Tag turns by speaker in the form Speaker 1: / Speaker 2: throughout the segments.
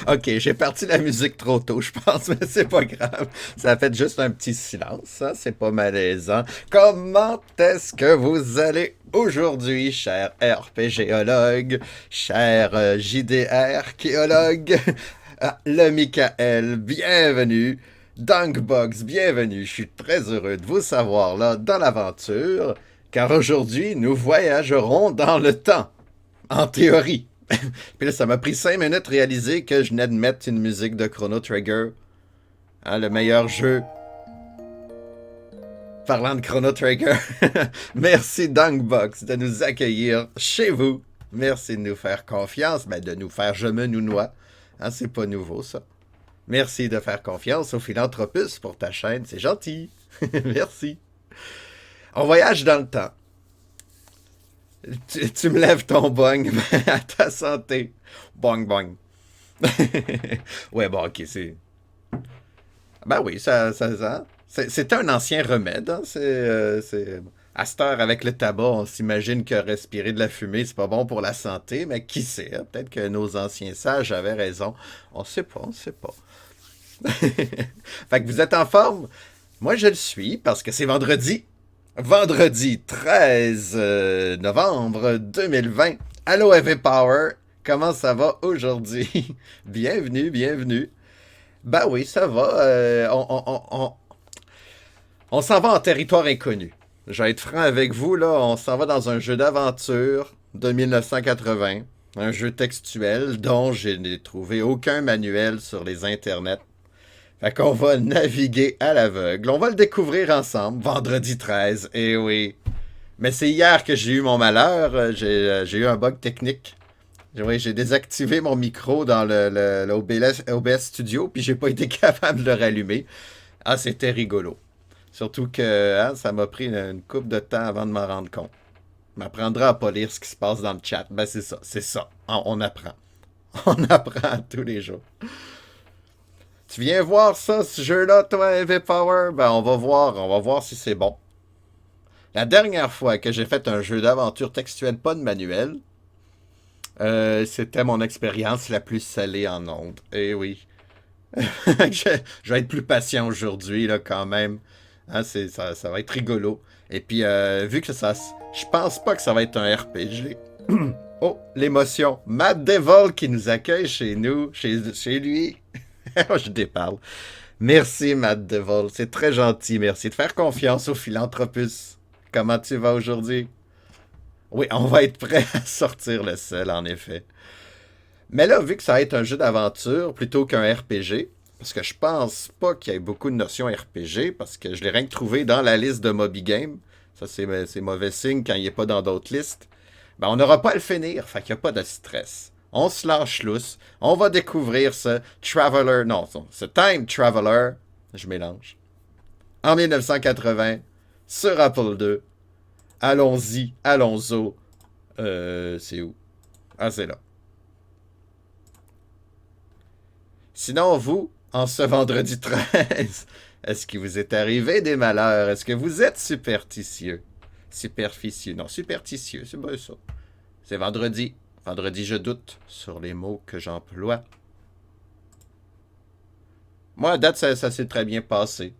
Speaker 1: Ok, j'ai parti la musique trop tôt, je pense, mais c'est pas grave. Ça a fait juste un petit silence, ça, c'est pas malaisant. Comment est-ce que vous allez aujourd'hui, cher RPGologue, cher JDR-kéologue? Ah, le Michael, bienvenue. Dunkbox, bienvenue. Je suis très heureux de vous savoir là dans l'aventure, car aujourd'hui, nous voyagerons dans le temps, en théorie. Puis là, ça m'a pris 5 minutes de réaliser que je venais de mettre une musique de Chrono Trigger. Hein, le meilleur jeu. Parlant de Chrono Trigger. Merci Dunkbox de nous accueillir chez vous. Merci de nous faire confiance. Ben, de nous faire je me nounois. Hein, c'est pas nouveau, ça. Merci de faire confiance au Philanthropus pour ta chaîne. C'est gentil. Merci. On voyage dans le temps. Tu me lèves ton bong à ta santé. Bong bong. Ouais, bon, ok, c'est. Ben oui, c'est un ancien remède. Hein, à cette heure, avec le tabac, on s'imagine que respirer de la fumée, c'est pas bon pour la santé, mais qui sait? Hein, peut-être que nos anciens sages avaient raison. On sait pas, on sait pas. Fait que vous êtes en forme? Moi, je le suis parce que c'est vendredi. Vendredi 13 novembre 2020. Allô, Heavy Power. Comment ça va aujourd'hui? Bienvenue, bienvenue. Ben oui, ça va. On s'en va en territoire inconnu. Je vais être franc avec vous, là. On s'en va dans un jeu d'aventure de 1980. Un jeu textuel dont je n'ai trouvé aucun manuel sur les internets. Fait qu'on va naviguer à l'aveugle. On va le découvrir ensemble, vendredi 13. Eh oui. Mais c'est hier que j'ai eu mon malheur. J'ai eu un bug technique. Oui, j'ai désactivé mon micro dans l'OBS Studio, puis j'ai pas été capable de le rallumer. Ah, c'était rigolo. Surtout que hein, ça m'a pris une couple de temps avant de m'en rendre compte. M'apprendra à pas lire ce qui se passe dans le chat. Ben c'est ça, c'est ça. On apprend. On apprend tous les jours. Tu viens voir ça, ce jeu-là, toi, Heavy Power? Ben on va voir si c'est bon. La dernière fois que j'ai fait un jeu d'aventure textuel, pas de manuel, c'était mon expérience la plus salée en ondes. Eh oui. Je vais être plus patient aujourd'hui, là, quand même. Hein, ça va être rigolo. Et puis, vu que ça. Je pense pas que ça va être un RPG. Oh, l'émotion. Matt Devil qui nous accueille chez nous, chez lui. Je déparle. Merci, Matt Devil. C'est très gentil. Merci de faire confiance au Philanthropus. Comment tu vas aujourd'hui? Oui, on va être prêt à sortir le sel, en effet. Mais là, vu que ça va être un jeu d'aventure plutôt qu'un RPG, parce que je pense pas qu'il y ait beaucoup de notions RPG, parce que je l'ai rien que trouvé dans la liste de Moby Game. Ça, c'est mauvais signe quand il n'est pas dans d'autres listes. Ben, on n'aura pas à le finir, fait qu'il n'y a pas de stress. On se lâche lousse. On va découvrir ce Traveler, non, ce Time Traveler, je mélange, en 1980, sur Apple II. Allons-y, allons-y. C'est où? Ah, c'est là. Sinon, vous, en ce vendredi 13, est-ce qu'il vous est arrivé des malheurs? Est-ce que vous êtes superstitieux? Superficieux. Non, superstitieux, c'est bien ça. C'est vendredi. Vendredi, je doute sur les mots que j'emploie. Moi, à date, ça s'est très bien passé.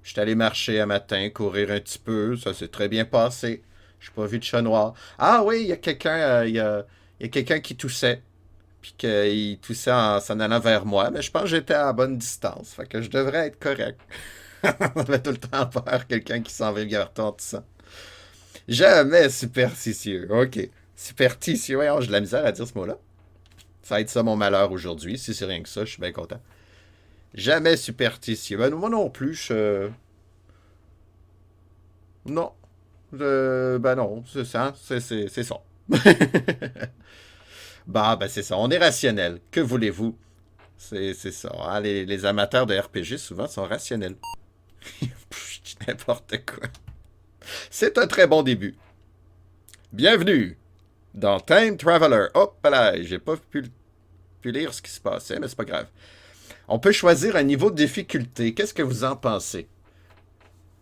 Speaker 1: Je suis allé marcher un matin, courir un petit peu, ça s'est très bien passé. Je n'ai pas vu de chat noir. Ah oui, il y a quelqu'un qui toussait. Puis qu'il toussait en s'en allant vers moi, mais je pense que j'étais à bonne distance. Fait que je devrais être correct. On avait tout le temps peur, quelqu'un qui s'en va vers toi en toussant. Jamais superstitieux. Ok. Superstitieux, ouais, j'ai de la misère à dire ce mot-là. Ça va être ça mon malheur aujourd'hui. Si c'est rien que ça, je suis bien content. Jamais superstitieux. Ben, moi non plus, non. Ben non, c'est ça. C'est ça. Bah, ben c'est ça. On est rationnel. Que voulez-vous? C'est ça. Hein. Les amateurs de RPG, souvent, sont rationnels. Pff, je dis n'importe quoi. C'est un très bon début. Bienvenue dans Time Traveler. Hop là, j'ai pas pu lire ce qui se passait, mais c'est pas grave. On peut choisir un niveau de difficulté. Qu'est-ce que vous en pensez?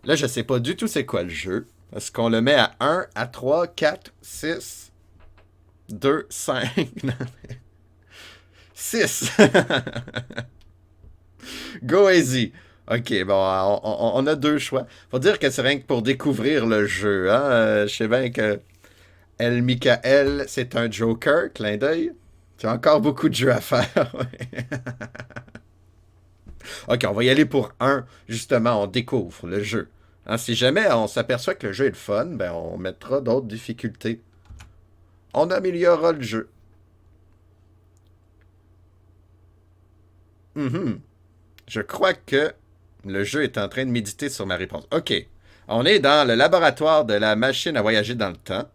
Speaker 1: Là, je sais pas du tout c'est quoi le jeu. Est-ce qu'on le met à 1, à 3, 4, 6, 2, 5? 6. Go easy. Ok, bon, on a deux choix. Faut dire que c'est rien que pour découvrir le jeu. Hein? Je sais bien que El Michael, c'est un Joker, clin d'œil. Tu as encore beaucoup de jeux à faire. Ok, on va y aller pour un. Justement, on découvre le jeu. Hein, si jamais on s'aperçoit que le jeu est le fun, ben on mettra d'autres difficultés. On améliorera le jeu. Mhm. Je crois que le jeu est en train de méditer sur ma réponse. Ok. On est dans le laboratoire de la machine à voyager dans le temps.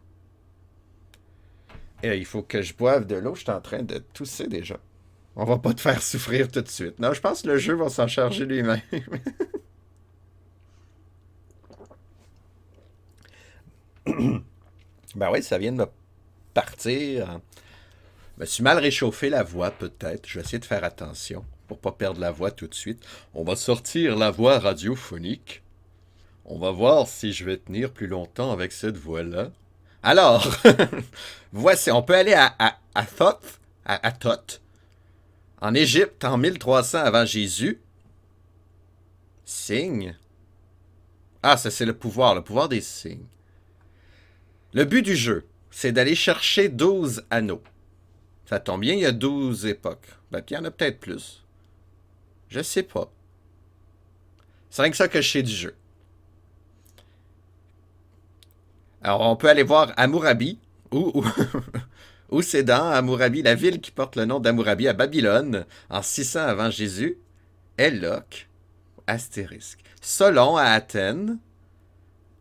Speaker 1: Et il faut que je boive de l'eau. Je suis en train de tousser déjà. On va pas te faire souffrir tout de suite. Non, je pense que le jeu va s'en charger lui-même. Ben oui, ça vient de me partir. Je me suis mal réchauffé la voix, peut-être. Je vais essayer de faire attention pour pas perdre la voix tout de suite. On va sortir la voix radiophonique. On va voir si je vais tenir plus longtemps avec cette voix-là. Alors, voici, on peut aller à Thoth, à Thoth, en Égypte, en 1300 avant Jésus. Signe. Ah, ça c'est le pouvoir des signes. Le but du jeu, c'est d'aller chercher 12 anneaux. Ça tombe bien, il y a 12 époques. Ben, il y en a peut-être plus. Je sais pas. C'est rien que ça que je sais du jeu. Alors, on peut aller voir Hammurabi, ou, ou c'est dans Hammurabi, la ville qui porte le nom d'Hammurabi à Babylone, en 600 avant Jésus, Elloc, astérisque. Solon à Athènes,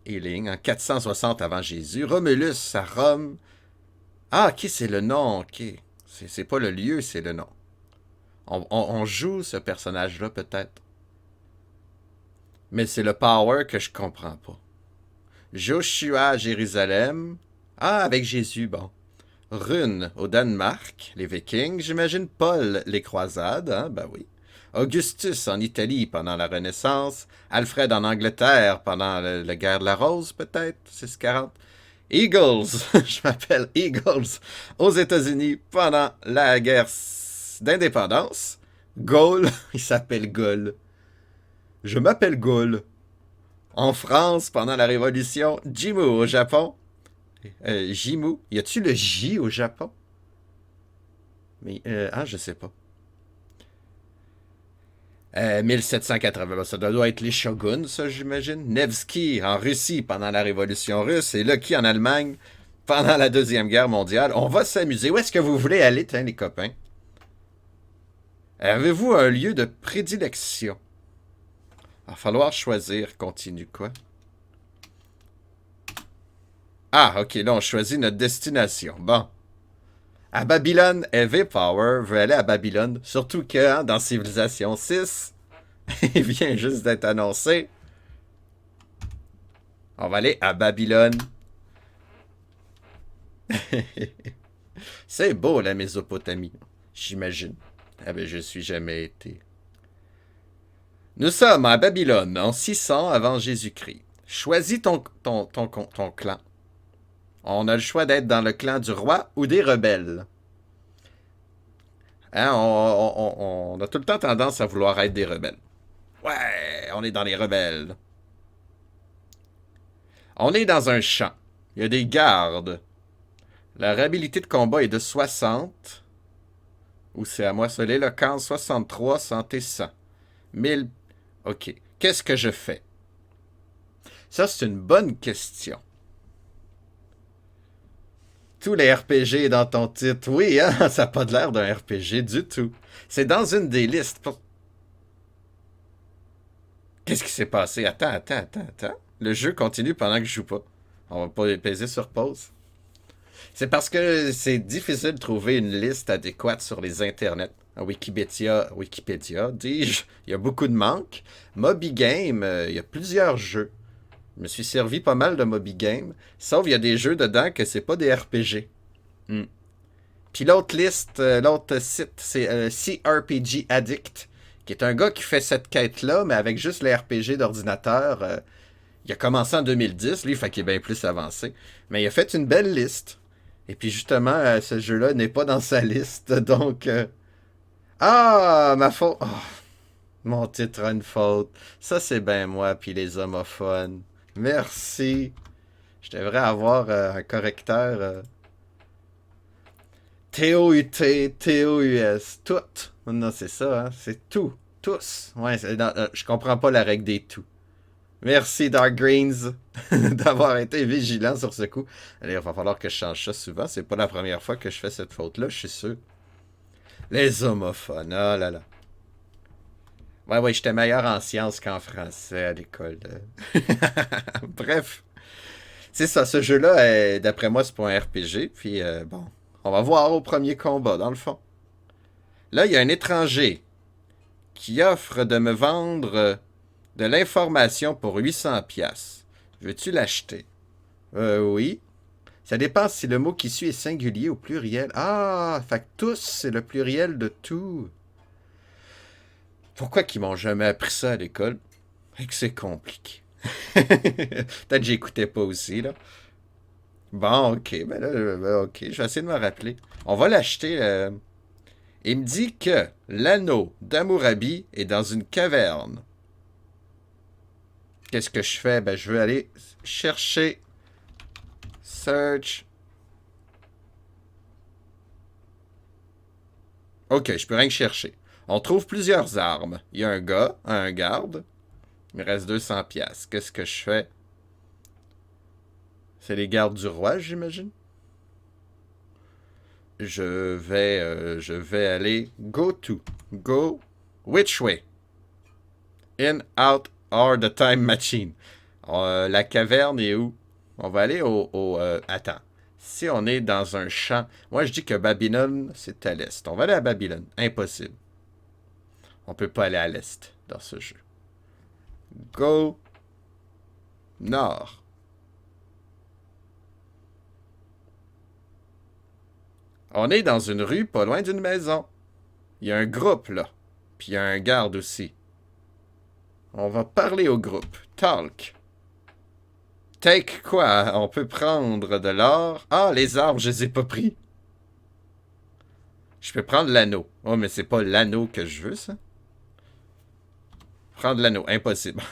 Speaker 1: Éling, en 460 avant Jésus, Romulus à Rome. Ah, ok, c'est le nom, ok. C'est pas le lieu, c'est le nom. On joue ce personnage-là, peut-être. Mais c'est le power que je comprends pas. Joshua à Jérusalem. Ah, avec Jésus, bon. Rune au Danemark, les Vikings. J'imagine Paul, les croisades, hein? Ben oui. Augustus en Italie pendant la Renaissance. Alfred en Angleterre pendant la guerre de la Rose, peut-être, 640. Eagles, je m'appelle Eagles, aux États-Unis pendant la guerre d'indépendance. Gaulle, il s'appelle Gaulle. Je m'appelle Gaulle. En France, pendant la Révolution, Jimu au Japon. Jimu. Y a-tu le J au Japon? Mais, je sais pas. 1780, ça doit être les shoguns, ça, j'imagine. Nevsky en Russie pendant la Révolution russe et Lucky en Allemagne pendant la Deuxième Guerre mondiale. On va s'amuser. Où est-ce que vous voulez aller, tiens, les copains? Avez-vous un lieu de prédilection? Il va falloir choisir. Continue, quoi? Ah, ok, là, on choisit notre destination. Bon. À Babylone, Heavy Power veut aller à Babylone. Surtout que, hein, dans Civilisation 6, il vient juste d'être annoncé. On va aller à Babylone. C'est beau, la Mésopotamie. J'imagine. Ah ben, je suis jamais été. Nous sommes à Babylone, en 600 avant Jésus-Christ. Choisis ton clan. On a le choix d'être dans le clan du roi ou des rebelles. Hein, on a tout le temps tendance à vouloir être des rebelles. Ouais, on est dans les rebelles. On est dans un champ. Il y a des gardes. La réhabilité de combat est de 60. Ou c'est à moi, c'est l'éloquence 63, santé 100. 1000. Ok. Qu'est-ce que je fais? Ça, c'est une bonne question. Tous les RPG dans ton titre. Oui, hein? Ça n'a pas de l'air d'un RPG du tout. C'est dans une des listes. Qu'est-ce qui s'est passé? Attends. Le jeu continue pendant que je joue pas. On va pas peser sur pause. C'est parce que c'est difficile de trouver une liste adéquate sur les internets. À Wikipédia, dis-je, il y a beaucoup de manques. Moby Game, il y a plusieurs jeux. Je me suis servi pas mal de Moby Game, sauf il y a des jeux dedans que c'est pas des RPG. Hmm. Puis l'autre liste, l'autre site, c'est CRPG Addict, qui est un gars qui fait cette quête-là, mais avec juste les RPG d'ordinateur. Il a commencé en 2010, lui, fait qu'il est bien plus avancé. Mais il a fait une belle liste. Et puis justement, ce jeu-là n'est pas dans sa liste, donc Ah, ma faute. Oh, mon titre a une faute. Ça, c'est ben moi, puis les homophones. Merci. Je devrais avoir un correcteur. T-O-U-T, T-O-U-S. Tout. Non, c'est ça, hein. C'est tout. Tous. Ouais, je comprends pas la règle des tout. Merci, Dark Greens, d'avoir été vigilant sur ce coup. Allez, il va falloir que je change ça souvent. C'est pas la première fois que je fais cette faute-là, je suis sûr. Les homophones, oh là là. Ouais, ouais, j'étais meilleur en sciences qu'en français à l'école. Bref, c'est ça, ce jeu-là, d'après moi, c'est pas un RPG. Puis, bon, on va voir au premier combat, dans le fond. Là, il y a un étranger qui offre de me vendre de l'information pour 800 pièces. Veux-tu l'acheter? Oui. Ça dépend si le mot qui suit est singulier ou pluriel. Ah, fait que tous, c'est le pluriel de tout. Pourquoi qu'ils m'ont jamais appris ça à l'école? Et que c'est compliqué. Peut-être que j'écoutais pas aussi, là. Bon, ok, ok, je vais essayer de me rappeler. On va l'acheter. Il me dit que l'anneau d'Hammurabi est dans une caverne. Qu'est-ce que je fais? Ben, je veux aller chercher. Search. Ok, je peux rien que chercher. On trouve plusieurs armes. Il y a un gars, un garde. Il me reste 200 pièces. Qu'est-ce que je fais? C'est les gardes du roi, j'imagine? Je vais aller go to. Go which way? In, out, or the time machine. La caverne est où? On va aller attends. Si on est dans un champ... Moi, je dis que Babylone, c'est à l'est. On va aller à Babylone. Impossible. On peut pas aller à l'est dans ce jeu. Go nord. On est dans une rue pas loin d'une maison. Il y a un groupe, là. Puis il y a un garde aussi. On va parler au groupe. Talk. Take quoi? On peut prendre de l'or. Ah, les arbres, je les ai pas pris. Je peux prendre l'anneau. Oh, mais c'est pas l'anneau que je veux, ça. Prendre l'anneau. Impossible.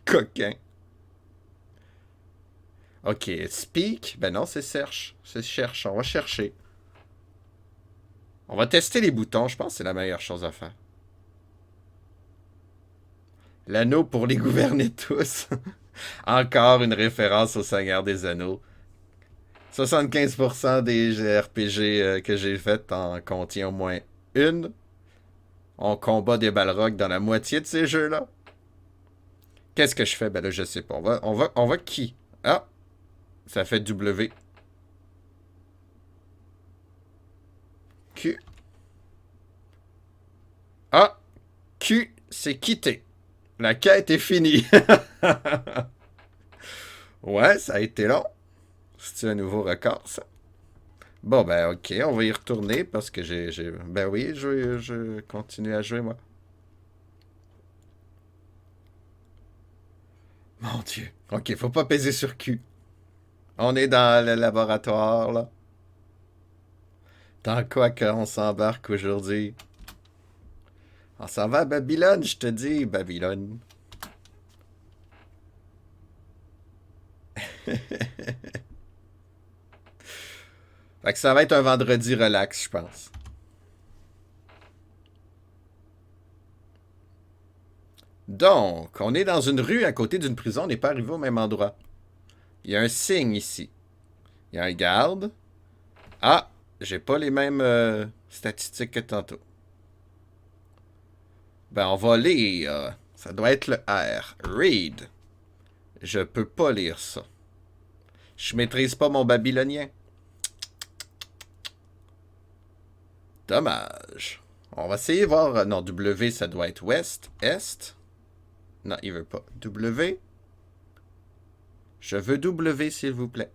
Speaker 1: Coquin. Ok, speak. Ben non, c'est search. C'est cherche. On va chercher. On va tester les boutons. Je pense que c'est la meilleure chose à faire. L'anneau pour les gouverner tous. Encore une référence au Seigneur des Anneaux. 75% des RPG que j'ai faites en contient au moins une. On combat des balrogs dans la moitié de ces jeux-là. Qu'est-ce que je fais? Ben là, je sais pas. On va qui? Ah! Ça fait W. Q. Ah! Q, c'est quitter. La quête est finie. Ouais, ça a été long. C'est un nouveau record, ça. Bon, ben, ok, on va y retourner parce que Ben oui, je continue à jouer, moi. Mon Dieu. Ok, faut pas peser sur Q. On est dans le laboratoire, là. Dans quoi qu'on s'embarque aujourd'hui? On s'en va à Babylone, je te dis, Babylone. Fait que ça va être un vendredi relax, je pense. Donc, on est dans une rue à côté d'une prison, on n'est pas arrivé au même endroit. Il y a un signe ici. Il y a un garde. Ah, j'ai pas les mêmes statistiques que tantôt. Ben, on va lire. Ça doit être le R. Read. Je peux pas lire ça. Je maîtrise pas mon babylonien. Dommage. On va essayer de voir. Non, W, ça doit être ouest, est. Non, il veut pas. W. Je veux W, s'il vous plaît.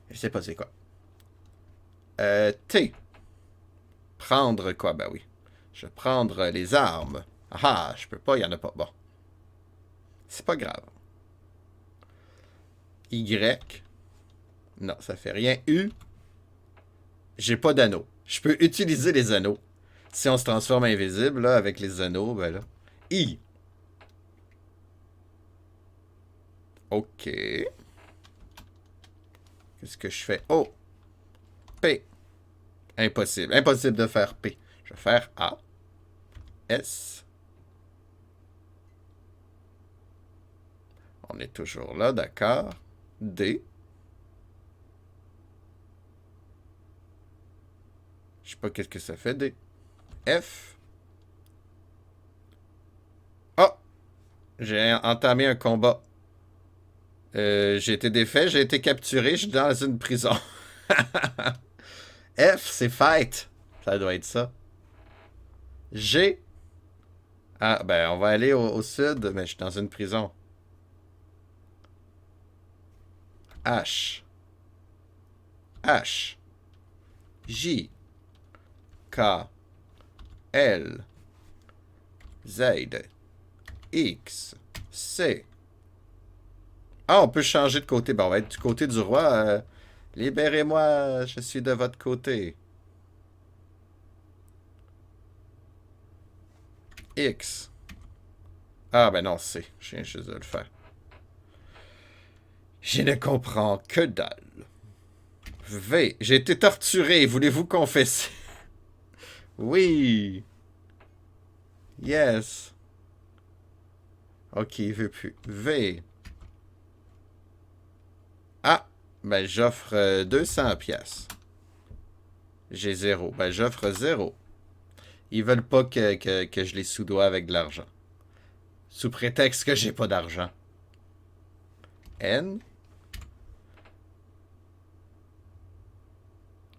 Speaker 1: Je sais pas c'est quoi. T. Prendre quoi? Ben oui. Je vais prendre les armes. Ah, je peux pas, il y en a pas. Bon. C'est pas grave. Y. Non, ça fait rien. U. J'ai pas d'anneau. Je peux utiliser les anneaux. Si on se transforme invisible, là, avec les anneaux, ben là. I. OK. Qu'est-ce que je fais? Oh! P. Impossible. Impossible de faire P. Je vais faire A. S. On est toujours là, d'accord. D. Je sais pas qu'est-ce que ça fait, D. F. Oh! J'ai entamé un combat. J'ai été défait, j'ai été capturé, je suis dans une prison. F, c'est fight. Ça doit être ça. G. Ah, ben, on va aller au sud, mais je suis dans une prison. H. H. J. K. L. Z. X. C. Ah, on peut changer de côté. Bon, on va être du côté du roi. Libérez-moi, je suis de votre côté. X. Ah, ben non, C. Je viens juste de le faire. Je ne comprends que dalle. V. J'ai été torturé. Voulez-vous confesser? Oui. Yes. Ok, il veut plus. V. Ah. Ben, j'offre 200 pièces. J'ai zéro. Ben, j'offre zéro. Ils veulent pas que je les soudoie avec de l'argent. Sous prétexte que j'ai pas d'argent. N.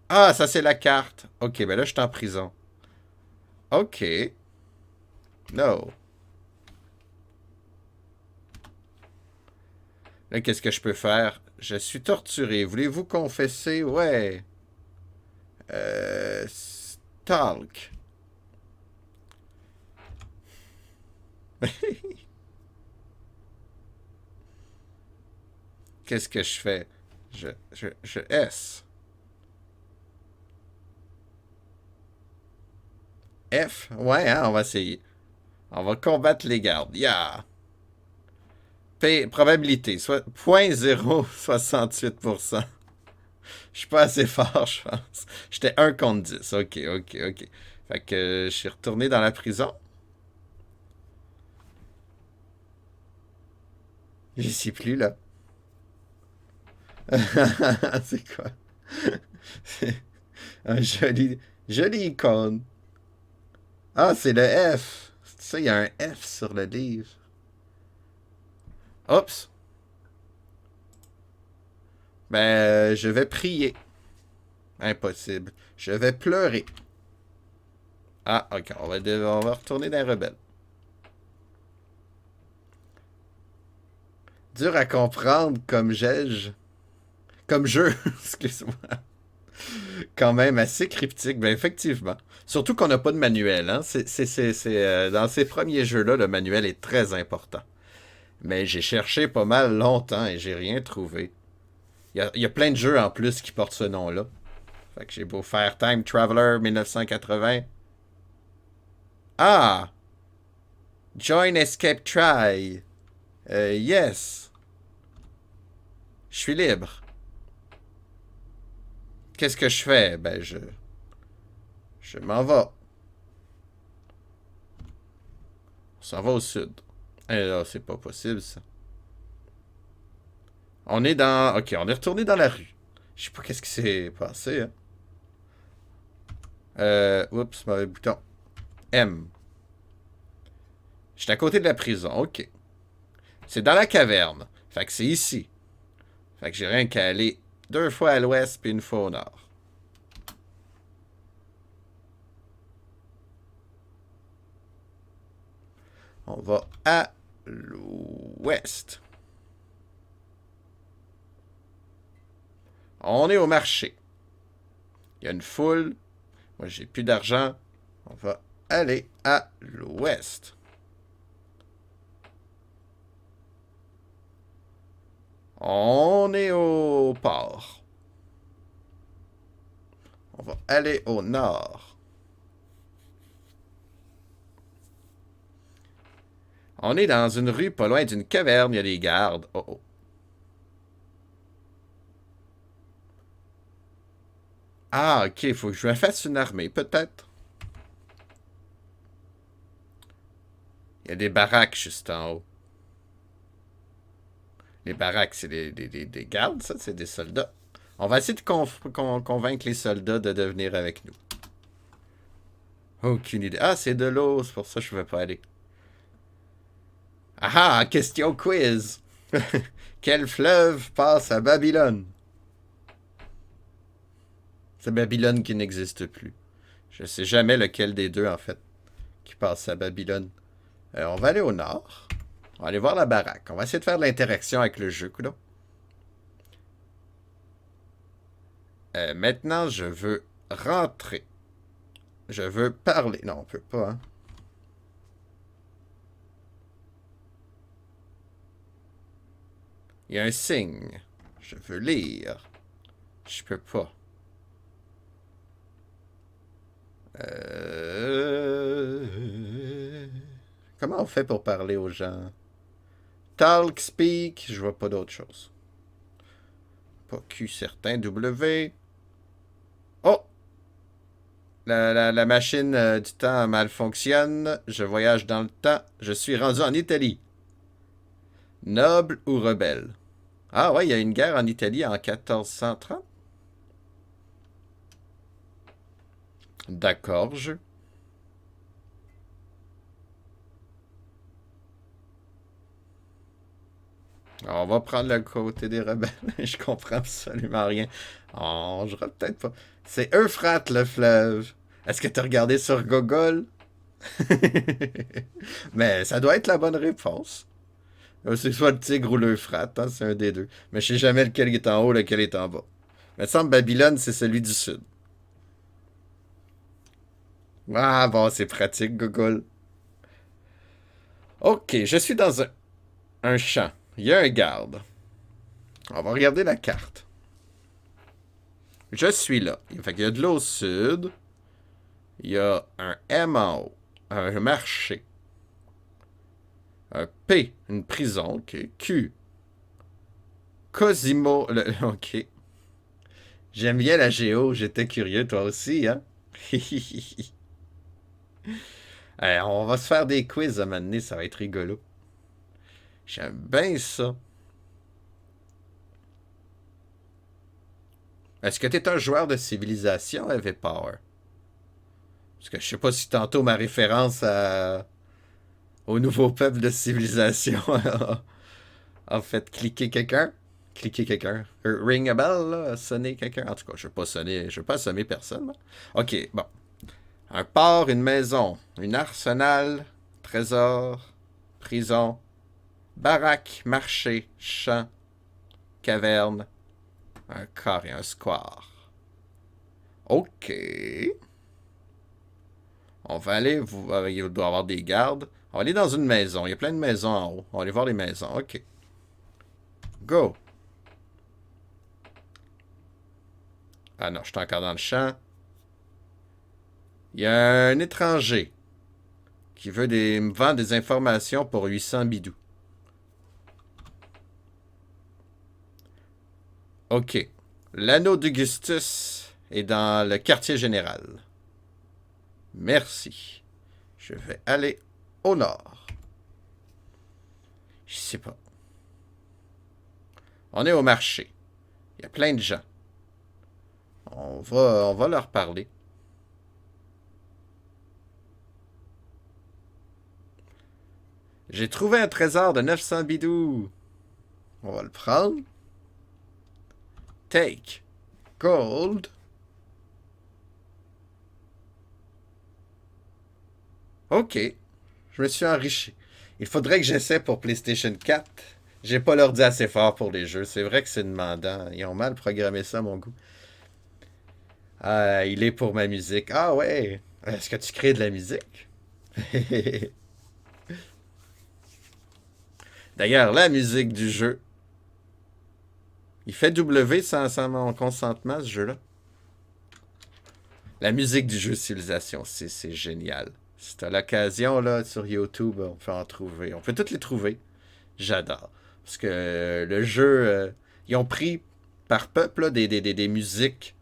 Speaker 1: Ah, ça c'est la carte. Ok, ben là je suis en prison. Ok. No. Là, qu'est-ce que je peux faire? Je suis torturé. Voulez-vous confesser? Ouais. Stalk. Qu'est-ce que je fais? Je S. F? Ouais, hein, on va essayer. On va combattre les gardes. Yeah. P, probabilité, soit 0,068%. Je suis pas assez fort, je pense. J'étais 1 contre 10. Ok, ok, ok. Fait que je suis retourné dans la prison. J'y suis plus, là. C'est quoi? C'est un joli icône. Ah, c'est le F. Ça, il y a un F sur le livre. Oups. Ben, je vais prier. Impossible. Je vais pleurer. Ah, ok. On va retourner dans les rebelles. Dur à comprendre comme comme jeu. Excuse-moi. Quand même assez cryptique. Ben, effectivement. Surtout qu'on n'a pas de manuel. Hein? Dans ces premiers jeux-là, le manuel est très important. Mais j'ai cherché pas mal longtemps et j'ai rien trouvé. Il y a plein de jeux en plus qui portent ce nom-là. Fait que j'ai beau faire Time Traveler 1980. Ah! Join Escape Try. Yes. Je suis libre. Qu'est-ce que je fais? Ben, je m'en vais. On s'en va au sud. Eh là, c'est pas possible, ça. On est dans... Ok, on est retourné dans la rue. Je sais pas qu'est-ce qui s'est passé, hein. Oups, mauvais bouton. M. J'étais à côté de la prison, ok. C'est dans la caverne. Fait que c'est ici. Fait que j'ai rien qu'à aller 2 fois à l'ouest puis une fois au nord. On va à l'ouest. On est au marché. Il y a une foule. Moi, j'ai plus d'argent. On va aller à l'ouest. On est au port. On va aller au nord. On est dans une rue pas loin d'une caverne. Il y a des gardes. Oh oh. Ah, ok. Il faut que je me fasse une armée, peut-être. Il y a des baraques juste en haut. Les baraques, c'est des gardes, ça? C'est des soldats. On va essayer de convaincre les soldats de devenir avec nous. Aucune idée. Ah, c'est de l'eau, c'est pour ça que je ne vais pas aller. Ah ah, question quiz. Quel fleuve passe à Babylone? C'est Babylone qui n'existe plus. Je sais jamais lequel des deux, en fait, qui passe à Babylone. On va aller au nord. On va aller voir la baraque. On va essayer de faire de l'interaction avec le jeu, coudonc. Maintenant, je veux rentrer. Je veux parler. Non, on peut pas, hein. Il y a un signe. Je veux lire. Je peux pas. Comment on fait pour parler aux gens? Talk, speak, je vois pas d'autre chose. Pas Q certain, W. Oh! La machine du temps malfonctionne. Je voyage dans le temps. Je suis rendu en Italie. Noble ou rebelle? Ah ouais, il y a une guerre en Italie en 1430. D'accord, jeu. On va prendre le côté des rebelles. Je comprends absolument rien. Oh, je peut-être pas. C'est Euphrate, le fleuve. Est-ce que tu as regardé sur Google? Mais ça doit être la bonne réponse. C'est soit le Tigre ou l'Euphrate, hein, c'est un des deux. Mais je sais jamais lequel est en haut, lequel est en bas. Il me semble Babylone, c'est celui du sud. Ah bon, c'est pratique, Google. Ok, je suis dans un champ. Il y a un garde. On va regarder la carte. Je suis là. Fait qu'il y a de l'eau au sud. Il y a un M en haut. Un marché. Un P, une prison. Ok. Q. Cosimo. Ok. J'aime bien la géo. J'étais curieux, toi aussi, hein? On va se faire des quiz à un moment donné. Ça va être rigolo. J'aime bien ça. Est-ce que tu es un joueur de civilisation, Heavy Power? Parce que je sais pas si tantôt ma référence au nouveau peuple de civilisation a fait cliquer quelqu'un. Cliquer quelqu'un. Ring a bell, là, sonner quelqu'un. En tout cas, je ne veux pas assommer personne. Là. Ok, bon. Un port, une maison, une arsenal, trésor, prison, baraque, marché, champ, caverne, un corps et un square. Ok. On va aller. Il doit y avoir des gardes. On va aller dans une maison. Il y a plein de maisons en haut. On va aller voir les maisons. Ok. Go. Ah non, je suis encore dans le champ. Il y a un étranger qui veut me vendre des informations pour 800 bidous. Ok. L'anneau d'Augustus est dans le quartier général. Merci. Je vais aller au nord. Je sais pas. On est au marché. Il y a plein de gens. On va leur parler. J'ai trouvé un trésor de 900 bidous. On va le prendre. Take. Gold. Ok. Je me suis enrichi. Il faudrait que j'essaie pour PlayStation 4. J'ai pas l'ordi assez fort pour les jeux. C'est vrai que c'est demandant. Ils ont mal programmé ça, mon goût. Ah, il est pour ma musique. Ah ouais. Est-ce que tu crées de la musique? D'ailleurs, la musique du jeu. Il fait W sans mon consentement, ce jeu-là. La musique du jeu Civilization, c'est génial. Si t'as l'occasion, là, sur YouTube, on peut en trouver. On peut toutes les trouver. J'adore. Parce que le jeu, ils ont pris par peuple là, des musiques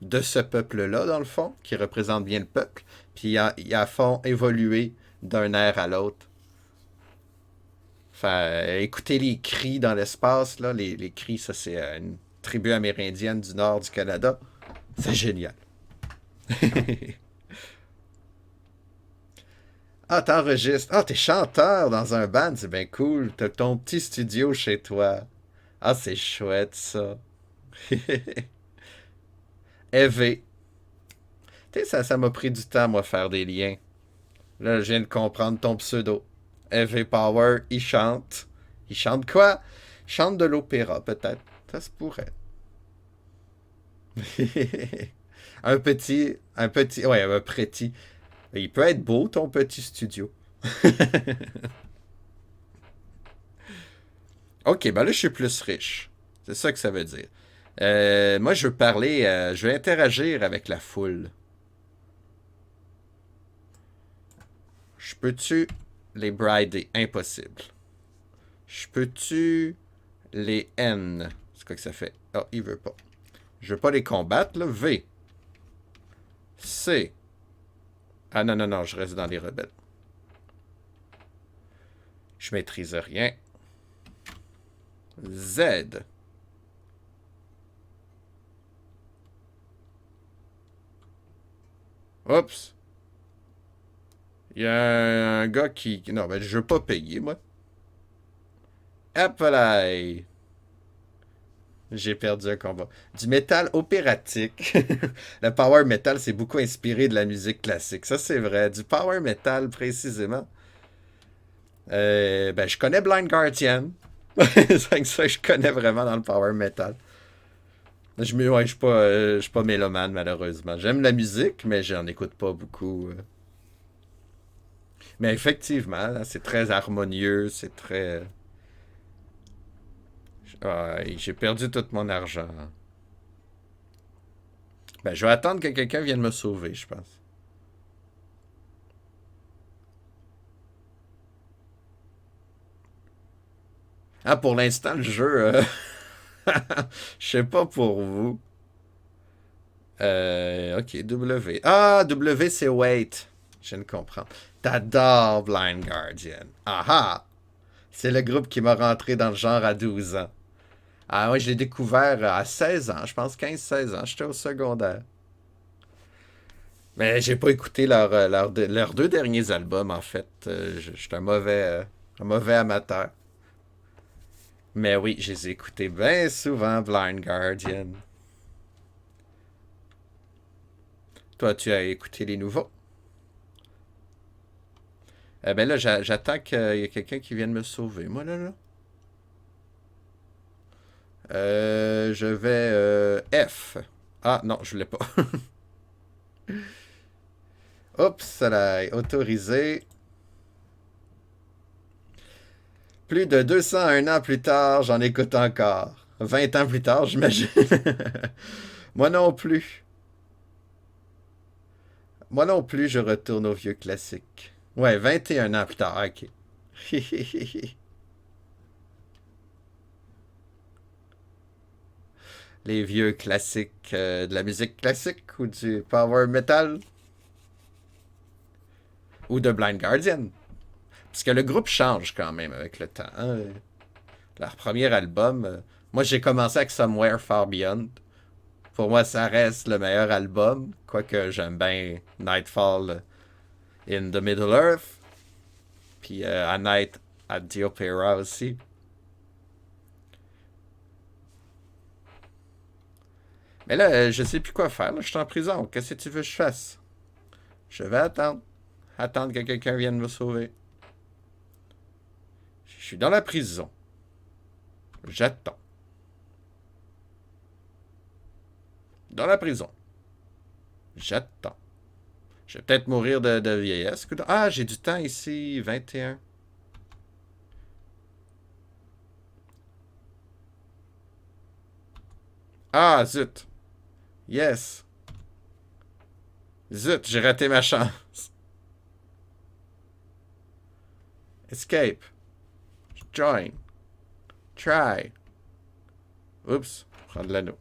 Speaker 1: de ce peuple-là, dans le fond, qui représente bien le peuple, puis ils a font évoluer d'un air à l'autre. Enfin, écouter les cris dans l'espace, là, les cris, ça c'est une tribu amérindienne du nord du Canada. C'est génial. Ah, t'enregistres. Ah, t'es chanteur dans un band, c'est bien cool. T'as ton petit studio chez toi. Ah, c'est chouette ça. EV. Tu sais, ça m'a pris du temps, moi, faire des liens. Là, je viens de comprendre ton pseudo. EV Power, il chante. Il chante quoi? Il chante de l'opéra, peut-être. Ça se pourrait. Ouais, un petit. Il peut être beau, ton petit studio. Ok, ben là, je suis plus riche. C'est ça que ça veut dire. Moi, je veux parler, je veux interagir avec la foule. Je peux-tu les brider? Impossible. Je peux-tu les N? C'est quoi que ça fait? Ah, il veut pas. Je veux pas les combattre, là. V. C. Ah non, non, non, je reste dans les rebelles. Je maîtrise rien. Z. Oups. Il y a un gars qui... Non, ben je veux pas payer, moi. Hop là! J'ai perdu un combat. Du métal opératique. Le power metal, c'est beaucoup inspiré de la musique classique. Ça, c'est vrai. Du power metal, précisément. Ben, je connais Blind Guardian. C'est ça que je connais vraiment dans le power metal. Ouais, je suis pas mélomane, malheureusement. J'aime la musique, mais j'en écoute pas beaucoup. Mais effectivement, là, c'est très harmonieux, c'est très... J'ai perdu tout mon argent. Ben, je vais attendre que quelqu'un vienne me sauver, je pense. Ah, pour l'instant, le jeu, je sais pas pour vous. Ok, W. Ah, W, c'est Wait. Je ne comprends. T'adores Blind Guardian. Ah ah! C'est le groupe qui m'a rentré dans le genre à 12 ans. Ah ouais, je l'ai découvert à 16 ans, je pense 15-16 ans. J'étais au secondaire. Mais j'ai pas écouté leurs deux derniers albums, en fait. Je suis un mauvais amateur. Mais oui, je les ai écoutés bien souvent, Blind Guardian. Toi, tu as écouté les nouveaux? Ben là, j'attends qu'il y ait quelqu'un qui vienne me sauver. Moi, là. Je vais F. Ah, non, je l'ai pas. Oups, ça l'a autorisé. Plus de 201 ans plus tard, j'en écoute encore. 20 ans plus tard, j'imagine. Moi non plus. Moi non plus, je retourne aux vieux classiques. Ouais, 21 ans plus tard, ok. Les vieux classiques de la musique classique ou du power metal ou de Blind Guardian. Parce que le groupe change quand même avec le temps, hein. Leur premier album, moi j'ai commencé avec Somewhere Far Beyond. Pour moi, ça reste le meilleur album, quoique j'aime bien Nightfall in the Middle Earth, puis A Night at the Opera aussi. Mais là, je sais plus quoi faire, là, je suis en prison. Qu'est-ce que tu veux que je fasse? Je vais attendre. Attendre que quelqu'un vienne me sauver. Je suis dans la prison. J'attends. Dans la prison. J'attends. Je vais peut-être mourir de vieillesse. Ah, j'ai du temps ici. 21. Ah, zut. Yes. Zut, j'ai raté ma chance. Escape. Join. Try. Oups, prendre l'anneau.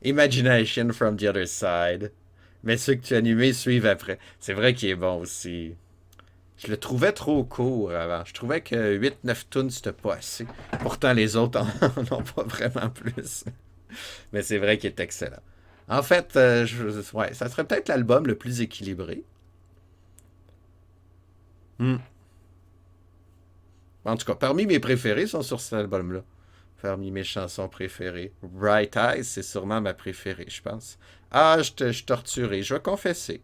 Speaker 1: Imagination from the other side. Mais ceux que tu as animés suivent après. C'est vrai qu'il est bon aussi. Je le trouvais trop court avant. Je trouvais que 8-9 tunes, c'était pas assez. Pourtant, les autres en ont pas vraiment plus. Mais c'est vrai qu'il est excellent. En fait, ouais, ça serait peut-être l'album le plus équilibré. Hmm. En tout cas, parmi mes préférés sont sur cet album-là. Parmi mes chansons préférées. Bright Eyes, c'est sûrement ma préférée, je pense. Ah, je torturé. Je vais confesser.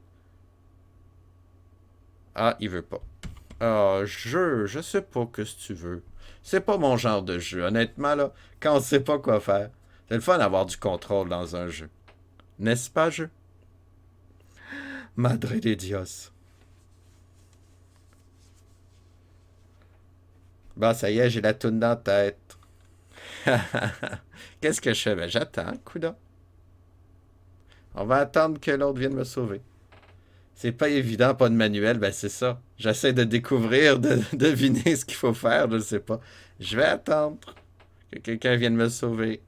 Speaker 1: Ah, il veut pas. Ah, je sais pas que ce que tu veux. C'est pas mon genre de jeu. Honnêtement, là, quand on sait pas quoi faire, c'est le fun d'avoir du contrôle dans un jeu. N'est-ce pas, jeu? Madre de Dios. Bon, ça y est, j'ai la toune dans la tête. Qu'est-ce que je fais? Ben, j'attends, coudon. On va attendre que l'autre vienne me sauver. C'est pas évident, pas de manuel, ben c'est ça. J'essaie de découvrir, de deviner ce qu'il faut faire, je sais pas. Je vais attendre que quelqu'un vienne me sauver.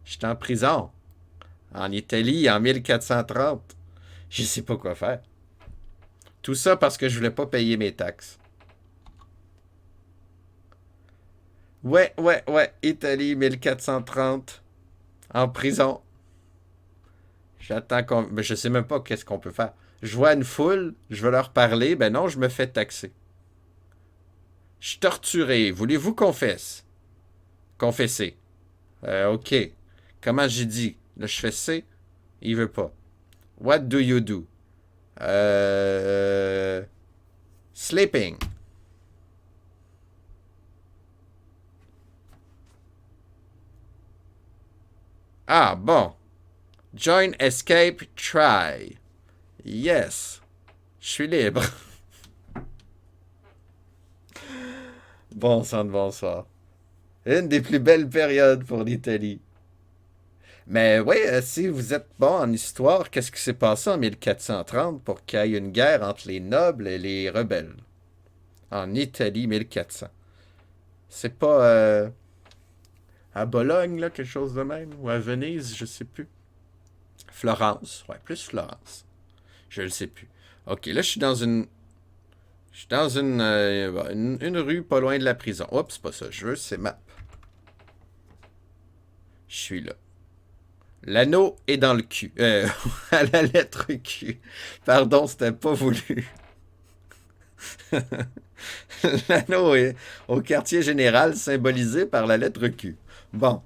Speaker 1: Je suis en prison, en Italie, en 1430. Je sais pas quoi faire. Tout ça parce que je voulais pas payer mes taxes. Ouais, ouais, ouais, Italie, 1430, en prison. J'attends qu'on... Ben, je sais même pas qu'est-ce qu'on peut faire. Je vois une foule, je veux leur parler, ben non, je me fais taxer. Je suis torturé, voulez-vous confesse? Confesser. Ok. Comment j'ai dit? Là, je fais C, il veut pas. What do you do? Euh... Sleeping. Ah, bon. Join, escape, try. Yes. Je suis libre. Bon sang de bonsoir. Une des plus belles périodes pour l'Italie. Mais oui, si vous êtes bon en histoire, qu'est-ce qui s'est passé en 1430 pour qu'il y ait une guerre entre les nobles et les rebelles? En Italie, 1400. C'est pas à Bologne, là, quelque chose de même? Ou à Venise, je sais plus. Florence, ouais, plus Florence. Je le sais plus. Ok, là, Je suis dans une rue pas loin de la prison. Oups, c'est pas ça. Je veux, c'est map. Je suis là. L'anneau est dans le cul. À la lettre Q. Pardon, c'était pas voulu. L'anneau est au quartier général symbolisé par la lettre Q. Bon,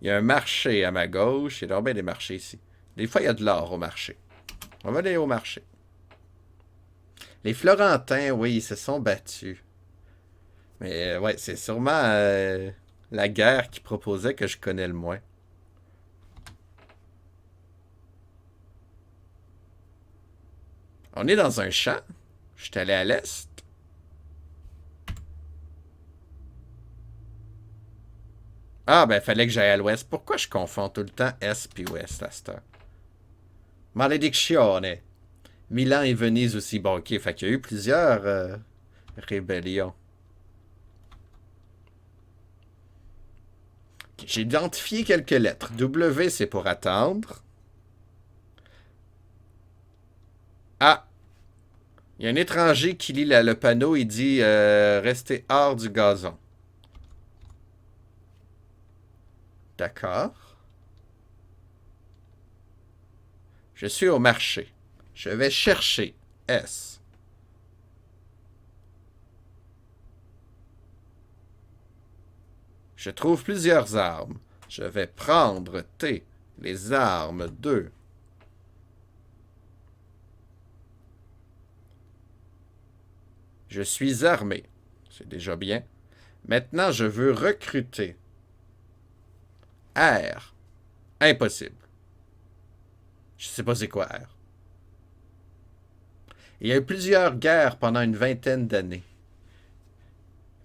Speaker 1: il y a un marché à ma gauche. Il y a bien des marchés ici. Des fois, il y a de l'or au marché. On va aller au marché. Les Florentins, oui, ils se sont battus. Mais ouais, c'est sûrement la guerre qui proposait que je connais le moins. On est dans un champ. Je suis allé à l'est. Ah, ben, fallait que j'aille à l'ouest. Pourquoi je confonds tout le temps est puis ouest à cette heure? Maledizione. Milan et Venise aussi. Bon, ok, fait qu'il y a eu plusieurs rébellions. Ok, j'ai identifié quelques lettres. W, c'est pour attendre. Ah, il y a un étranger qui lit le panneau et dit restez hors du gazon. D'accord. Je suis au marché. Je vais chercher S. Je trouve plusieurs armes. Je vais prendre T. Les armes 2. Je suis armé. C'est déjà bien. Maintenant, je veux recruter. R. Impossible. Je sais pas c'est quoi R. Il y a eu plusieurs guerres pendant une vingtaine d'années.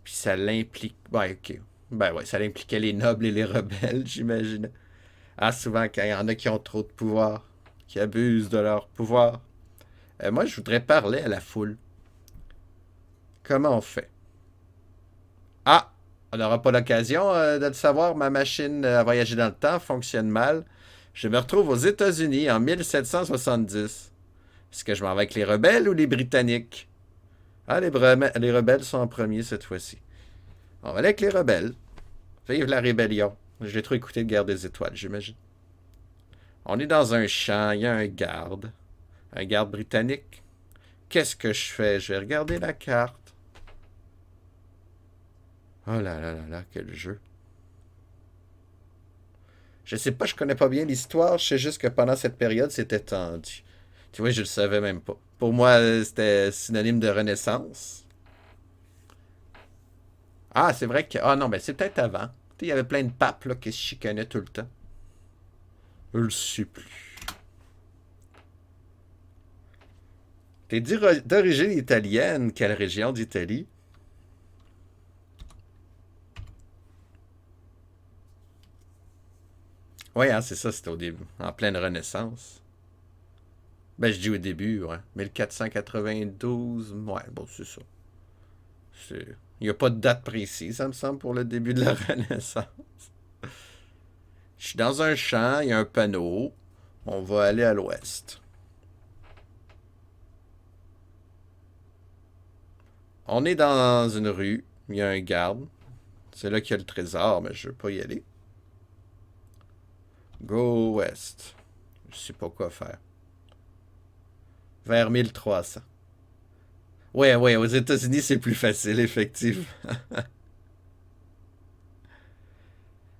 Speaker 1: Puis ça l'implique. Ben, ok. Ben ouais, ça impliquait les nobles et les rebelles, j'imagine. Ah, souvent, quand il y en a qui ont trop de pouvoir. qui abusent de leur pouvoir. Moi, je voudrais parler à la foule. Comment on fait? Ah! On n'aura pas l'occasion de le savoir. Ma machine à voyager dans le temps fonctionne mal. Je me retrouve aux États-Unis en 1770. Est-ce que je m'en vais avec les rebelles ou les Britanniques? Ah, les rebelles sont en premier cette fois-ci. On va aller avec les rebelles. Vive la rébellion. J'ai trop écouté de Guerre des Étoiles, j'imagine. On est dans un champ, il y a un garde. Un garde britannique. Qu'est-ce que je fais? Je vais regarder la carte. Oh là là là là, quel jeu. Je sais pas, je connais pas bien l'histoire, je sais juste que pendant cette période, c'était tendu. Tu vois, je le savais même pas. Pour moi, c'était synonyme de renaissance. Ah, c'est vrai que... Ah non, ben c'est peut-être avant. Tu sais, il y avait plein de papes là, qui se chicanaient tout le temps. Je le sais plus. T'es d'origine italienne. Quelle région d'Italie? Oui, hein, c'est ça, c'était au début. En pleine renaissance. Ben, je dis au début, ouais. 1492, ouais, bon, c'est ça. Il n'y a pas de date précise, ça me semble, pour le début de la Renaissance. Je suis dans un champ, il y a un panneau. On va aller à l'ouest. On est dans une rue, il y a un garde. C'est là qu'il y a le trésor, mais je veux pas y aller. Go west. Je sais pas quoi faire. Vers 1300. Ouais, ouais, aux États-Unis, c'est plus facile, effectivement.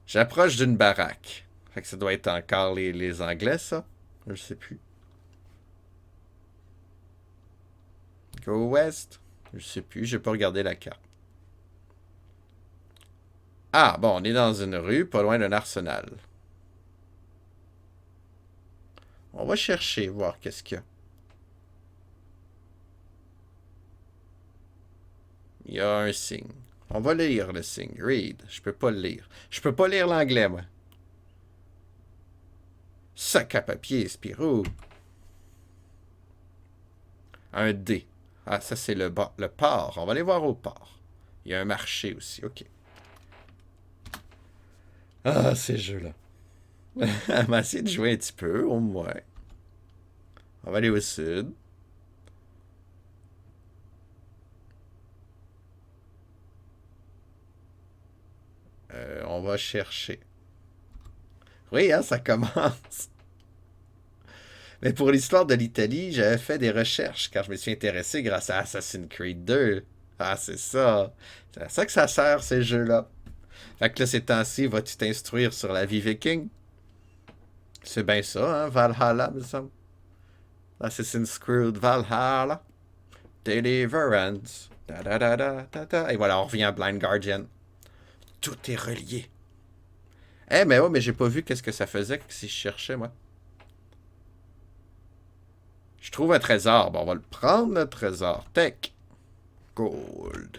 Speaker 1: J'approche d'une baraque. Fait que ça doit être encore les Anglais, ça. Je sais plus. Go west. Je sais plus, j'ai pas regardé la carte. Ah, bon, on est dans une rue, pas loin d'un arsenal. On va chercher, voir qu'est-ce qu'il y a. Il y a un signe. On va lire le signe. Read. Je peux pas le lire. Je peux pas lire l'anglais, moi. Sac à papier, Spirou. Un D. Ah, ça, c'est le port. On va aller voir au port. Il y a un marché aussi. OK. Ah, ces jeux-là. On va essayer de jouer un petit peu, au moins. On va aller au sud. On va chercher. Oui, hein, ça commence. Mais pour l'histoire de l'Italie, j'avais fait des recherches quand je me suis intéressé grâce à Assassin's Creed 2. Ah, c'est ça. C'est à ça que ça sert, ces jeux-là. Fait que là, ces temps-ci, vas-tu t'instruire sur la vie viking? C'est bien ça, hein? Valhalla, me semble. Assassin's Creed Valhalla. Deliverance. Da, da, da, da, da, da. Et voilà, on revient à Blind Guardian. Tout est relié. Eh, mais ouais, mais j'ai pas vu qu'est-ce que ça faisait si je cherchais, moi. Je trouve un trésor. Bon, on va le prendre, le trésor. Tech. Gold.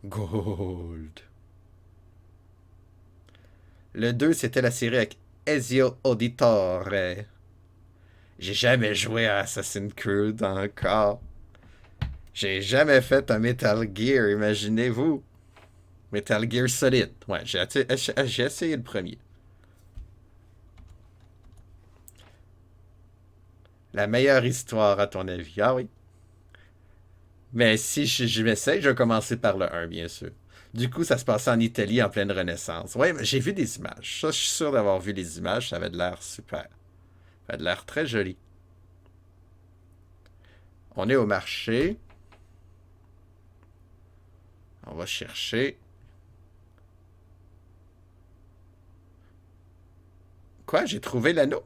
Speaker 1: Gold. Le 2, c'était la série avec Ezio Auditore. J'ai jamais joué à Assassin's Creed encore. J'ai jamais fait un Metal Gear, imaginez-vous. Metal Gear Solid. Ouais, j'ai essayé le premier. La meilleure histoire, à ton avis. Ah oui. Mais si je m'essaye, je vais commencer par le un, bien sûr. Du coup, ça se passait en Italie en pleine Renaissance. Ouais, mais j'ai vu des images. Ça, je suis sûr d'avoir vu les images. Ça avait de l'air super. Ça avait de l'air très joli. On est au marché. On va chercher. Quoi? J'ai trouvé l'anneau?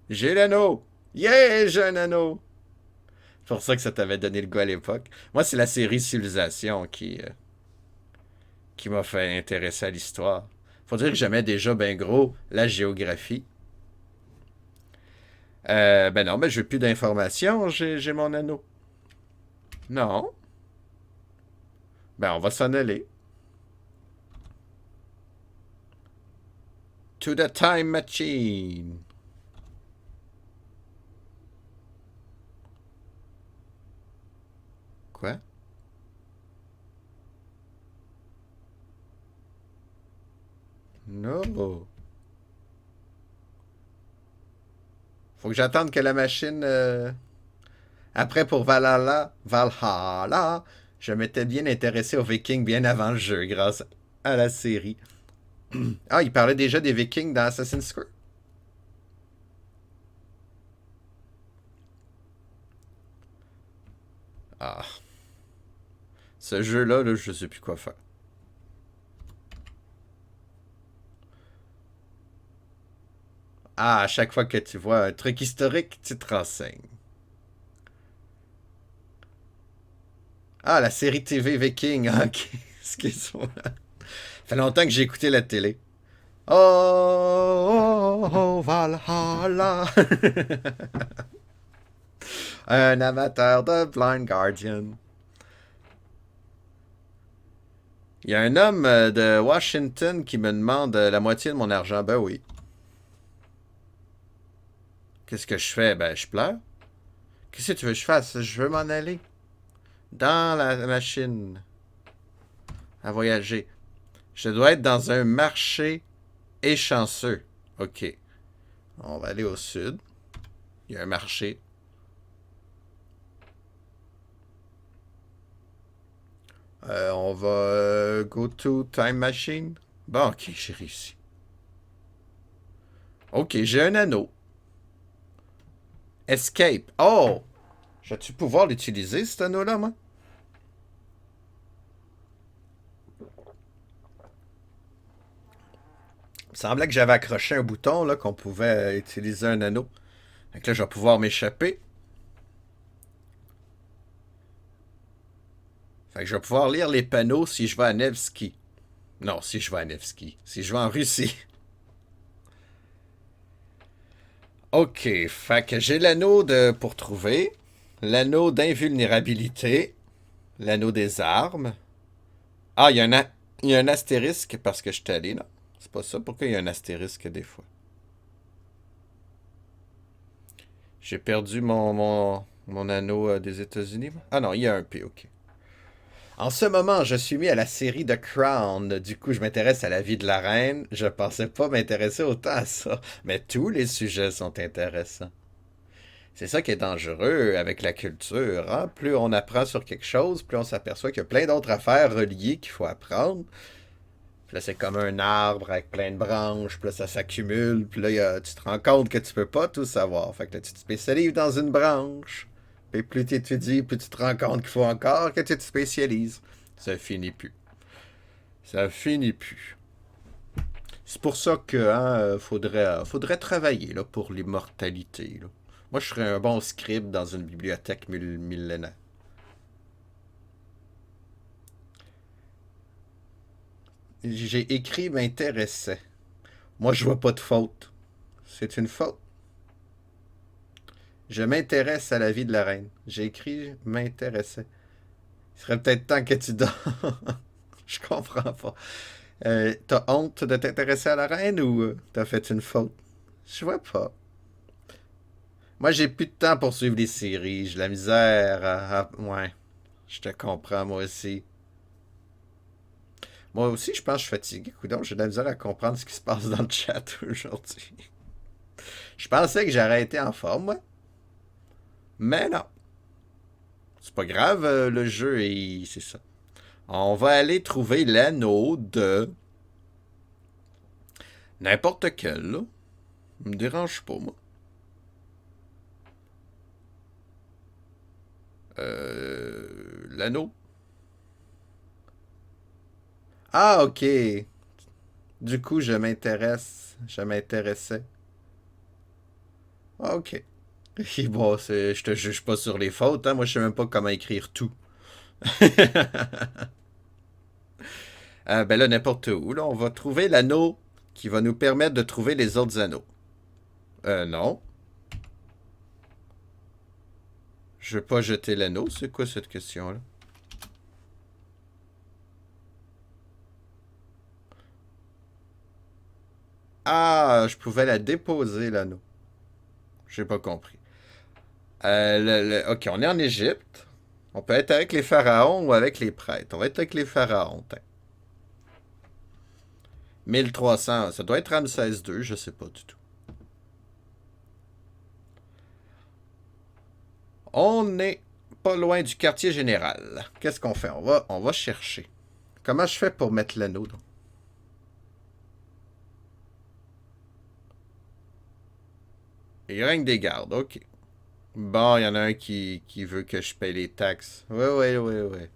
Speaker 1: J'ai l'anneau! Yeah, j'ai un anneau! C'est pour ça que ça t'avait donné le goût à l'époque. Moi, c'est la série Civilisation qui m'a fait intéresser à l'histoire. Faut dire que j'aimais déjà bien gros la géographie. Ben non, mais j'ai plus d'informations, j'ai mon anneau. Non. Ben, on va s'en aller. To the time machine. Quoi? No. Faut que j'attende que la machine... Après, pour Valhalla, je m'étais bien intéressé aux Vikings bien avant le jeu, grâce à la série. Ah, il parlait déjà des Vikings dans Assassin's Creed? Ah, ce jeu-là, là, je sais plus quoi faire. Ah, à chaque fois que tu vois un truc historique, tu te renseignes. Ah, la série TV Viking. Ah, ok. Excuse-moi. Ça fait longtemps que j'ai écouté la télé. Oh, oh, oh, Valhalla. Un amateur de Blind Guardian. Il y a un homme de Washington qui me demande la moitié de mon argent. Ben oui. Qu'est-ce que je fais? Ben, je pleure. Qu'est-ce que tu veux que je fasse? Je veux m'en aller. Dans la machine. À voyager. Je dois être dans un marché échanceux. Ok. On va aller au sud. Il y a un marché. On va go to time machine. Bon, ok, j'ai réussi. Ok, j'ai un anneau. Escape. Oh! J'ai-tu pouvoir l'utiliser, cet anneau-là, moi? Il me semblait que j'avais accroché un bouton, là, qu'on pouvait utiliser un anneau. Fait que là, je vais pouvoir m'échapper. Fait que je vais pouvoir lire les panneaux si je vais à Nevsky. Non, si je vais à Nevsky. Si je vais en Russie. Ok, fait que j'ai l'anneau de pour trouver, l'anneau d'invulnérabilité, l'anneau des armes. Ah, il y a un astérisque parce que je suis allé là. C'est pas ça. Pourquoi il y a un astérisque des fois? J'ai perdu mon anneau des États-Unis. Ah non, il y a un P, ok. En ce moment, je suis mis à la série The Crown. Du coup, je m'intéresse à la vie de la reine. Je pensais pas m'intéresser autant à ça. Mais tous les sujets sont intéressants. C'est ça qui est dangereux avec la culture. Hein? Plus on apprend sur quelque chose, plus on s'aperçoit qu'il y a plein d'autres affaires reliées qu'il faut apprendre. Puis là, c'est comme un arbre avec plein de branches, puis là, ça s'accumule, puis là, tu te rends compte que tu peux pas tout savoir. Fait que là, tu te spécialises dans une branche. Puis plus tu étudies, plus tu te rends compte qu'il faut encore que tu te spécialises. Ça finit plus. Ça finit plus. C'est pour ça que faudrait travailler là, pour l'immortalité. Là. Moi, je serais un bon scribe dans une bibliothèque millénaire. J'ai écrit m'intéressait. Moi, je vois pas de faute. C'est une faute. Je m'intéresse à la vie de la reine. J'ai écrit m'intéressait. Il serait peut-être temps que tu dors. Je comprends pas. T'as honte de t'intéresser à la reine ou t'as fait une faute? Je vois pas. Moi, j'ai plus de temps pour suivre les séries. J'ai la misère ouais, je te comprends, moi aussi. Moi aussi, je pense que je suis fatigué. Coudonc, j'ai de la misère à comprendre ce qui se passe dans le chat aujourd'hui. Je pensais que j'aurais été en forme, moi. Mais non. C'est pas grave, le jeu, et c'est ça. On va aller trouver l'anneau de n'importe quel, là. Me dérange pas, moi. L'anneau. Ah, ok. Du coup, je m'intéresse. Je m'intéressais. Ah, ok. Et bon, je te juge pas sur les fautes, hein. Moi, je sais même pas comment écrire tout. Ben là, n'importe où. Là, on va trouver l'anneau qui va nous permettre de trouver les autres anneaux. Non. Je veux pas jeter l'anneau. C'est quoi cette question-là? Ah, je pouvais la déposer, l'anneau. J'ai pas compris. Ok, on est en Égypte. On peut être avec les pharaons ou avec les prêtres. On va être avec les pharaons. 1300, ça doit être Ramsès II, je sais pas du tout. On n'est pas loin du quartier général. Qu'est-ce qu'on fait? On va chercher. Comment je fais pour mettre l'anneau? Il règne des gardes, ok. Bon, il y en a un qui veut que je paye les taxes. Oui, oui, oui, oui.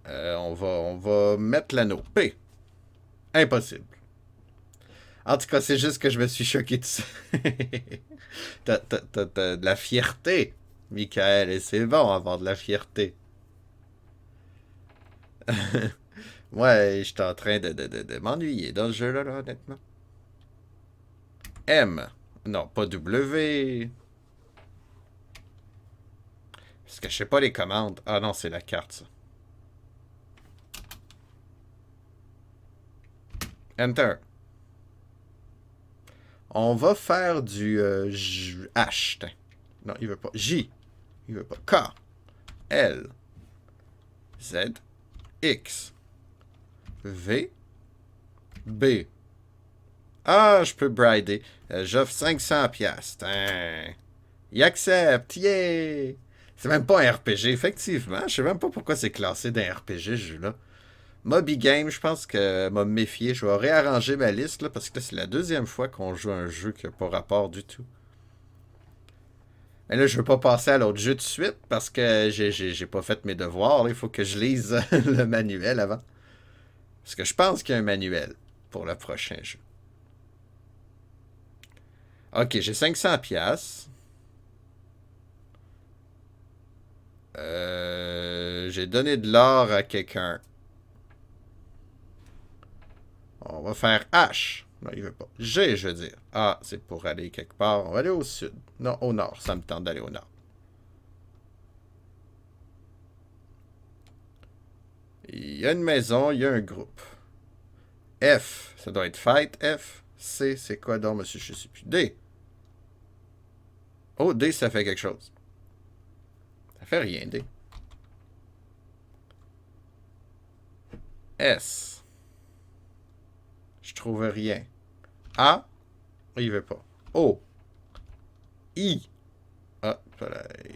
Speaker 1: On va mettre l'anneau. P. Impossible. En tout cas, c'est juste que je me suis choqué de ça. T'as de la fierté, Michael, et c'est bon avoir de la fierté. Ouais, j'étais en train de m'ennuyer dans ce jeu-là, là, honnêtement. M. Non, pas W. Parce que je sais pas les commandes. Ah non, c'est la carte, ça. Enter. On va faire du H. Tain. Non, il veut pas. J. Il veut pas. K. L. Z. X. V. B. Ah, je peux brider. J'offre 500 piastres. Hein. Il accepte. Yeah! C'est même pas un RPG, effectivement. Je sais même pas pourquoi c'est classé d'un RPG, ce jeu-là. Moby Game, je pense que m'a méfié. Je vais réarranger ma liste, là, parce que c'est la deuxième fois qu'on joue à un jeu qui n'a pas rapport du tout. Mais là, je veux pas passer à l'autre jeu de suite, parce que j'ai pas fait mes devoirs. Là. Il faut que je lise le manuel avant. Parce que je pense qu'il y a un manuel pour le prochain jeu. Ok, j'ai 500 pièces. J'ai donné de l'or à quelqu'un. On va faire H. Non, il veut pas. G, je veux dire. A, c'est pour aller quelque part. On va aller au sud. Non, au nord. Ça me tente d'aller au nord. Il y a une maison, il y a un groupe. F, ça doit être fight. F. C, c'est quoi donc, monsieur? Je sais plus. D. Oh, D, ça fait quelque chose. Ça fait rien, D. S. Je trouve rien. A. Il veut pas. O. I. Ah, pareil.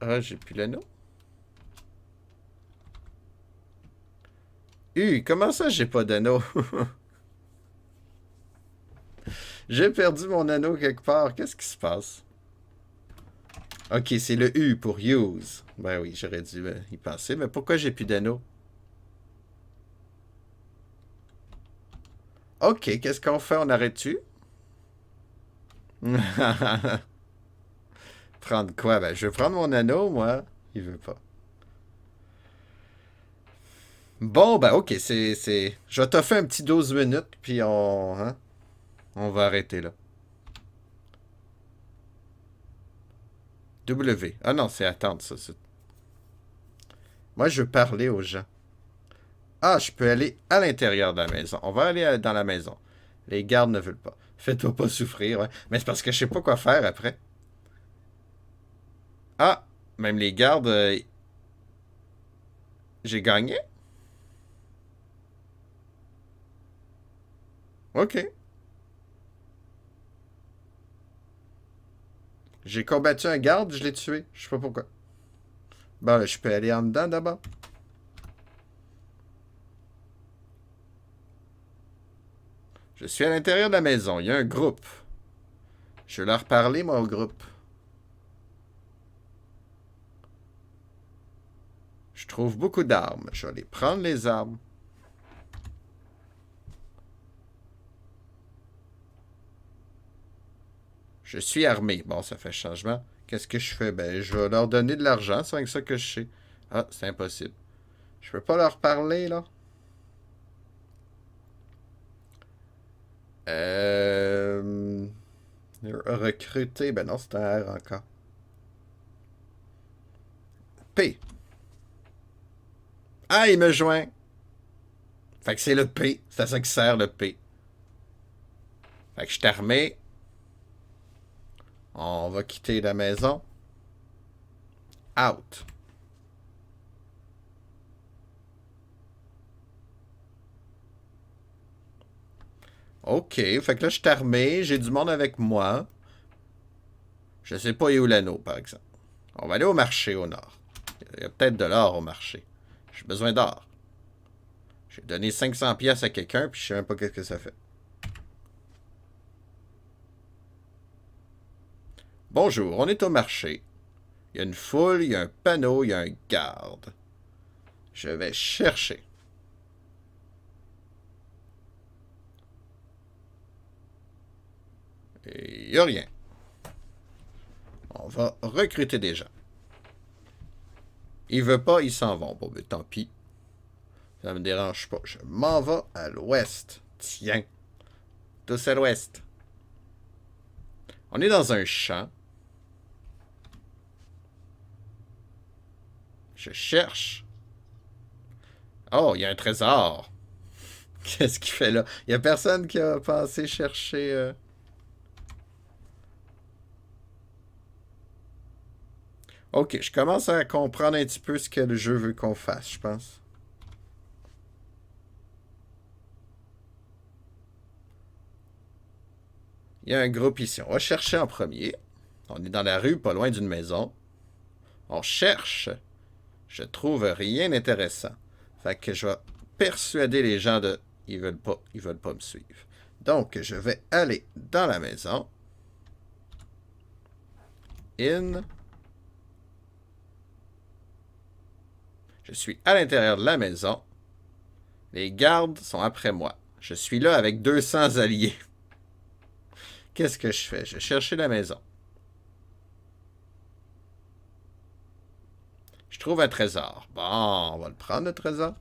Speaker 1: Ah, j'ai plus l'anneau. U. Comment ça, j'ai pas d'anneau? J'ai perdu mon anneau quelque part. Qu'est-ce qui se passe? Ok, c'est le U pour use. Ben oui, j'aurais dû y penser. Mais pourquoi j'ai plus d'anneau? Ok, qu'est-ce qu'on fait? On arrête-tu? Prendre quoi? Ben, je vais prendre mon anneau, moi. Il veut pas. Bon, ben, ok, c'est... Je vais t'offrir un petit 12 minutes, puis hein, on va arrêter là. W. Ah non, c'est attendre, ça. Moi, je veux parler aux gens. Ah, je peux aller à l'intérieur de la maison. On va aller dans la maison. Les gardes ne veulent pas. Fais-toi pas souffrir, ouais. Mais c'est parce que je sais pas quoi faire après. Ah, même les gardes, j'ai gagné? Ok. J'ai combattu un garde, je l'ai tué. Je sais pas pourquoi. Bon, je peux aller en dedans d'abord. Je suis à l'intérieur de la maison. Il y a un groupe. Je vais leur parler, moi, au groupe. Je trouve beaucoup d'armes. Je vais aller prendre les armes. Je suis armé. Bon, ça fait changement. Qu'est-ce que je fais? Ben, je vais leur donner de l'argent. C'est avec ça que je sais. Ah, c'est impossible. Je peux pas leur parler, là. Euh... Recruter. Ben non, c'est un R encore. P. Ah, il me joint. Fait que c'est le P. C'est à ça que sert le P. Fait que je suis armé. On va quitter la maison. Out. OK. Fait que là, je suis armé. J'ai du monde avec moi. Je sais pas où l'anneau, par exemple. On va aller au marché au nord. Il y a peut-être de l'or au marché. J'ai besoin d'or. J'ai donné 500 pièces à quelqu'un, puis je sais même pas qu'est-ce que ça fait. Bonjour, on est au marché. Il y a une foule, il y a un panneau, il y a un garde. Je vais chercher. Et il n'y a rien. On va recruter des gens. Il veut pas, ils s'en vont. Bon, mais tant pis. Ça me dérange pas. Je m'en vais à l'ouest. Tiens. Tous à l'ouest. On est dans un champ. Je cherche. Oh, il y a un trésor. Qu'est-ce qu'il fait là? Il y a personne qui a pensé chercher... Ok, je commence à comprendre un petit peu ce que le jeu veut qu'on fasse, je pense. Il y a un groupe ici. On va chercher en premier. On est dans la rue, pas loin d'une maison. On cherche. Je trouve rien d'intéressant. Fait que je vais persuader les gens de... ils veulent pas me suivre. Donc, je vais aller dans la maison. In. Je suis à l'intérieur de la maison. Les gardes sont après moi. Je suis là avec 200 alliés. Qu'est-ce que je fais? Je vais chercher la maison. Je trouve un trésor. Bon, on va le prendre, le trésor.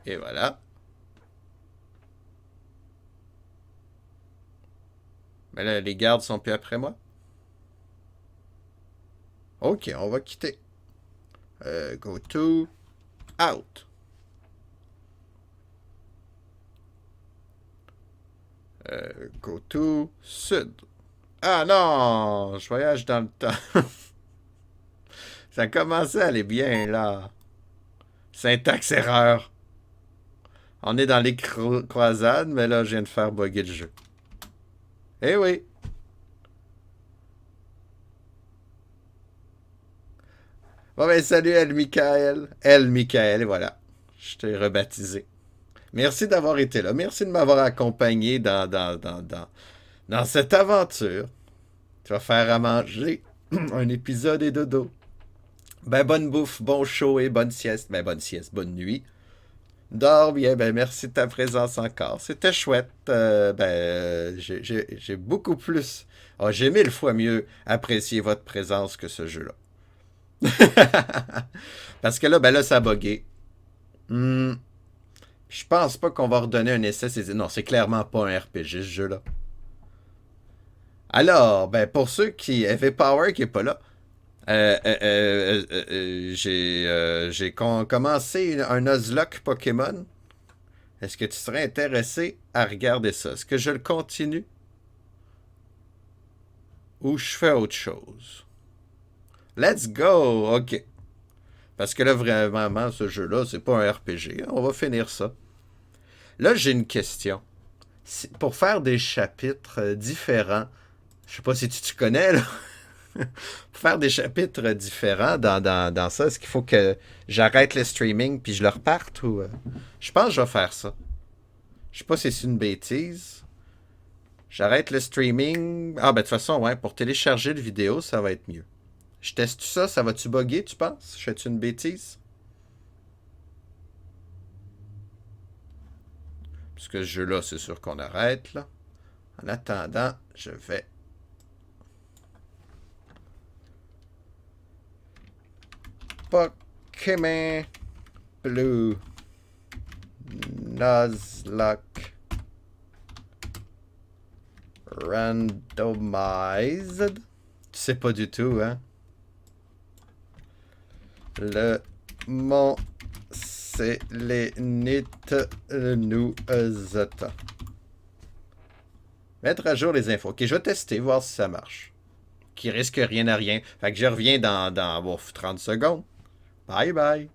Speaker 1: Et voilà. Mais là, les gardes sont plus après moi. Ok, on va quitter. Go to. Out. Go to. Sud. Ah non! Je voyage dans le temps. Ça commençait à aller bien, là. Syntaxe erreur. On est dans les croisades, mais là, je viens de faire bugger le jeu. Eh oui. Bon, ben, salut, El Michael. El Michael, et voilà. Je t'ai rebaptisé. Merci d'avoir été là. Merci de m'avoir accompagné dans cette aventure. Tu vas faire à manger un épisode et dodo. Ben, bonne bouffe, bon show et bonne sieste. Ben, bonne sieste, bonne nuit. Dors bien, ben merci de ta présence encore. C'était chouette. J'ai beaucoup plus, j'ai 1000 fois mieux apprécié votre présence que ce jeu-là. Parce que là, ben là, ça a bugué. Hmm, je pense pas qu'on va redonner un essai. Non, c'est clairement pas un RPG, ce jeu-là. Alors, ben pour ceux qui... Heavy Power qui est pas là, j'ai commencé un Nuzlocke Pokémon. Est-ce que tu serais intéressé à regarder ça? Est-ce que je le continue? Ou je fais autre chose? Let's go! OK. Parce que là, vraiment, ce jeu-là, c'est pas un RPG. On va finir ça. Là, j'ai une question. Pour faire des chapitres différents, je sais pas si tu te connais, là. Pour faire des chapitres différents dans ça, est-ce qu'il faut que j'arrête le streaming puis je le reparte ou... Je pense que je vais faire ça. Je sais pas si c'est une bêtise. J'arrête le streaming. Ah ben de toute façon, ouais, pour télécharger le vidéo, ça va être mieux. Je teste ça, ça va-tu bugger, tu penses? Je fais-tu une bêtise? Puisque ce jeu-là, c'est sûr qu'on arrête, là. En attendant, je vais... Pokémon Blue Nuzlocke Randomized. Tu sais pas du tout, hein? Le mont c'est les nit nous mettre à jour les infos. Ok, je vais tester, voir si ça marche. Qui risque rien à rien. Fait que je reviens dans 30 secondes. Bye bye.